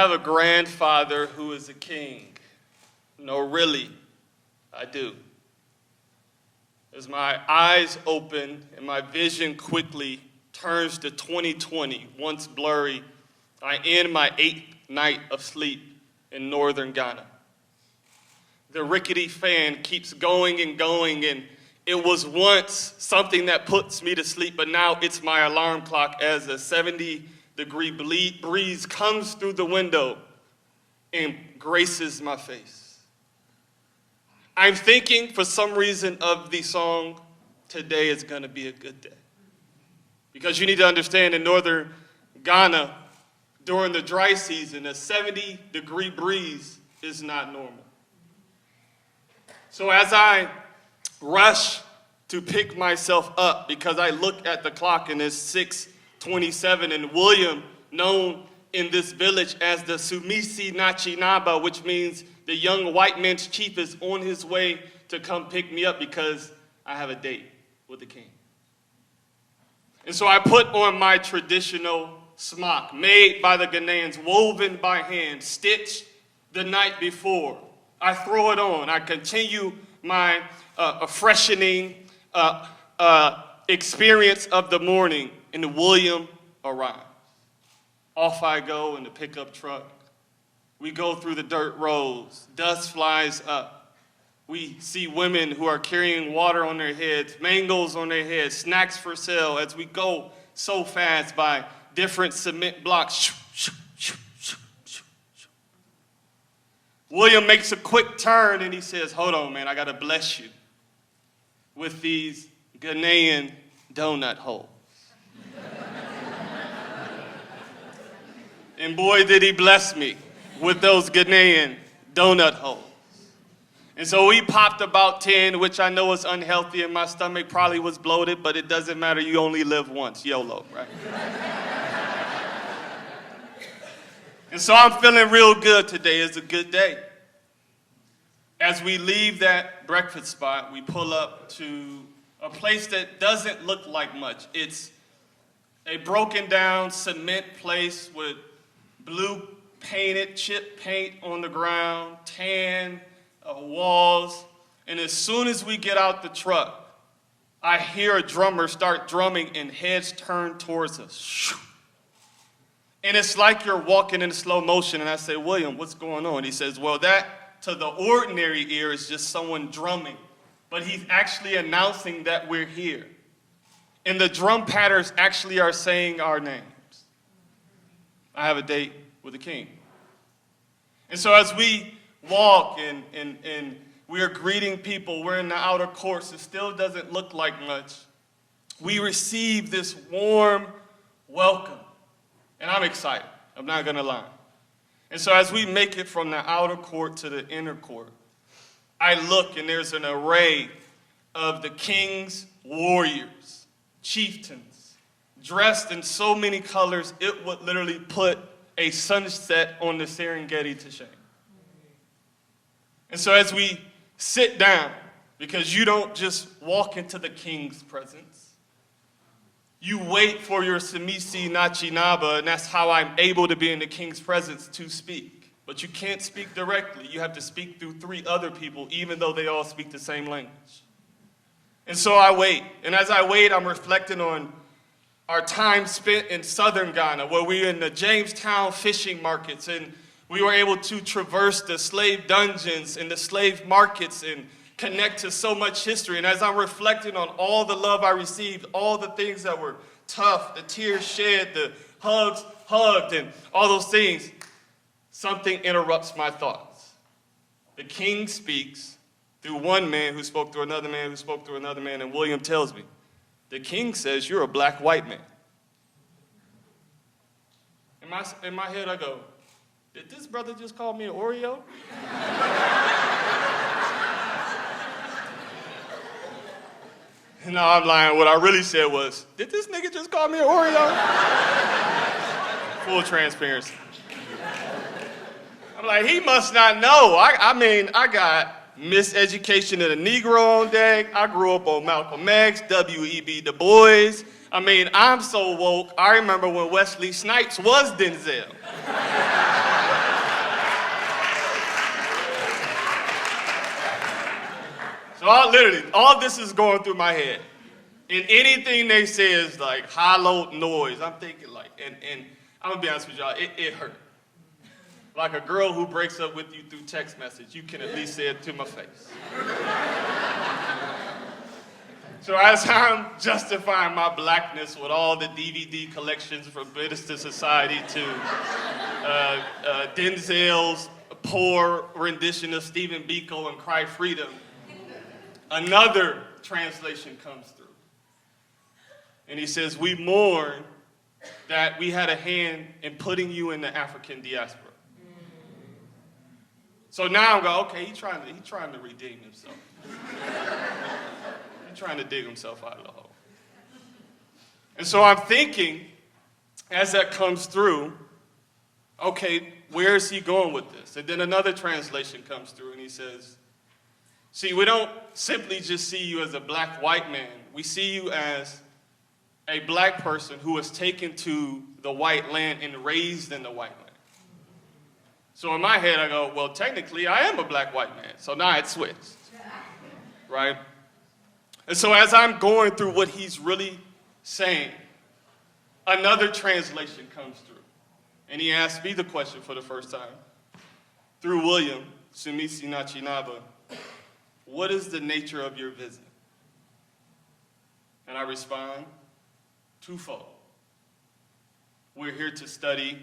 have a grandfather who is a king. No, really, I do. As my eyes open and my vision quickly turns to 2020, once blurry, I end my 8th night of sleep in northern Ghana. The rickety fan keeps going and going, and it was once something that puts me to sleep, but now it's my alarm clock as a 70-degree breeze comes through the window and graces my face. I'm thinking, for some reason, of the song, "Today is Gonna Be a Good Day." Because you need to understand, in northern Ghana, during the dry season, a 70-degree breeze is not normal. So as I rush to pick myself up, because I look at the clock and it's 6:27, and William, known in this village as the Sumisi Nachinaba, which means the young white man's chief, is on his way to come pick me up because I have a date with the king. And so I put on my traditional smock, made by the Ghanaians, woven by hand, stitched the night before. I throw it on. I continue my freshening experience of the morning, and William arrives. Off I go in the pickup truck. We go through the dirt roads. Dust flies up. We see women who are carrying water on their heads, mangoes on their heads, snacks for sale as we go so fast by different cement blocks. William makes a quick turn and he says, "Hold on, man, I got to bless you with these Ghanaian donut holes." And boy, did he bless me with those Ghanaian donut holes. And so we popped about 10, which I know is unhealthy, and my stomach probably was bloated, but it doesn't matter. You only live once. YOLO, right? And so I'm feeling real good today. It's a good day. As we leave that breakfast spot, we pull up to a place that doesn't look like much. It's a broken down cement place with blue painted chip paint on the ground, tan walls. And as soon as we get out the truck, I hear a drummer start drumming and heads turn towards us. And it's like you're walking in slow motion. And I say, "William, what's going on?" He says, "Well, that to the ordinary ear is just someone drumming. But he's actually announcing that we're here. And the drum patterns actually are saying our names. I have a date with the king." And so as we walk and we are greeting people, we're in the outer courts, it still doesn't look like much. We receive this warm welcome. And I'm excited. I'm not going to lie. And so as we make it from the outer court to the inner court, I look and there's an array of the king's warriors, chieftains, dressed in so many colors, it would literally put a sunset on the Serengeti to shame. And so as we sit down, because you don't just walk into the king's presence, you wait for your Simisi Nachinaba, and that's how I'm able to be in the king's presence to speak. But you can't speak directly. You have to speak through 3 other people, even though they all speak the same language. And so I wait. And as I wait, I'm reflecting on our time spent in southern Ghana, where we were in the Jamestown fishing markets, and we were able to traverse the slave dungeons and the slave markets and connect to so much history. And as I'm reflecting on all the love I received, all the things that were tough, the tears shed, the hugs hugged, and all those things, something interrupts my thoughts. The king speaks through one man who spoke through another man who spoke through another man, and William tells me, the king says, "You're a black white man." In my head, I go, did this brother just call me an Oreo? No, I'm lying. What I really said was, did this nigga just call me an Oreo? Full transparency. I'm like, he must not know. I got miseducation of the Negro on deck. I grew up on Malcolm X, W.E.B. Du Bois. I'm so woke. I remember when Wesley Snipes was Denzel. So all this is going through my head. And anything they say is like hollow noise. I'm thinking like, and I'm gonna be honest with y'all, it hurt. Like a girl who breaks up with you through text message, you can at least say it to my face. So as I'm justifying my blackness with all the DVD collections from Minister Society to Denzel's poor rendition of Stephen Biko and Cry Freedom, another translation comes through. And he says, we mourn that we had a hand in putting you in the African diaspora. So now I'm going, okay, he's trying to redeem himself. He's trying to dig himself out of the hole. And so I'm thinking, as that comes through, okay, where is he going with this? And then another translation comes through and he says, see, we don't simply just see you as a black white man. We see you as a black person who was taken to the white land and raised in the white land. So in my head, I go, well, technically, I am a black white man. So now it's switched, right? And so as I'm going through what he's really saying, another translation comes through. And he asked me the question for the first time. Through William, Sumisi Nachinaba, what is the nature of your visit? And I respond, twofold. We're here to study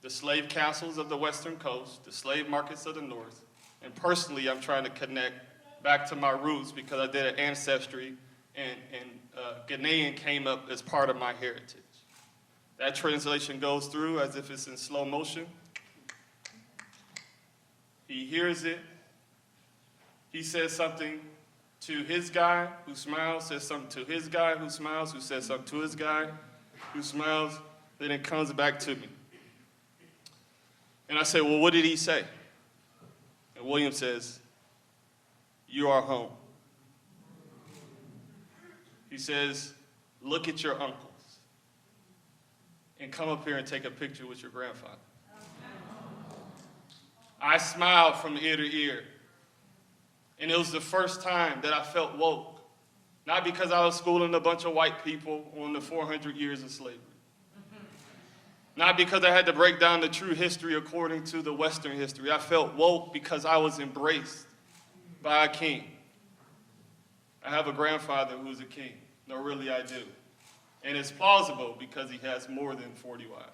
the slave castles of the western coast, the slave markets of the north, and personally I'm trying to connect back to my roots because I did an ancestry and Ghanaian came up as part of my heritage. That translation goes through as if it's in slow motion. He hears it. He says something to his guy who smiles, says something to his guy who smiles, who says something to his guy who smiles, then it comes back to me. And I say, well, what did he say? And William says, you are home. He says, look at your uncles and come up here and take a picture with your grandfather. I smiled from ear to ear. And it was the first time that I felt woke. Not because I was schooling a bunch of white people on the 400 years of slavery. Not because I had to break down the true history according to the Western history. I felt woke because I was embraced by a king. I have a grandfather who is a king. No, really I do. And it's plausible because he has more than 40 wives.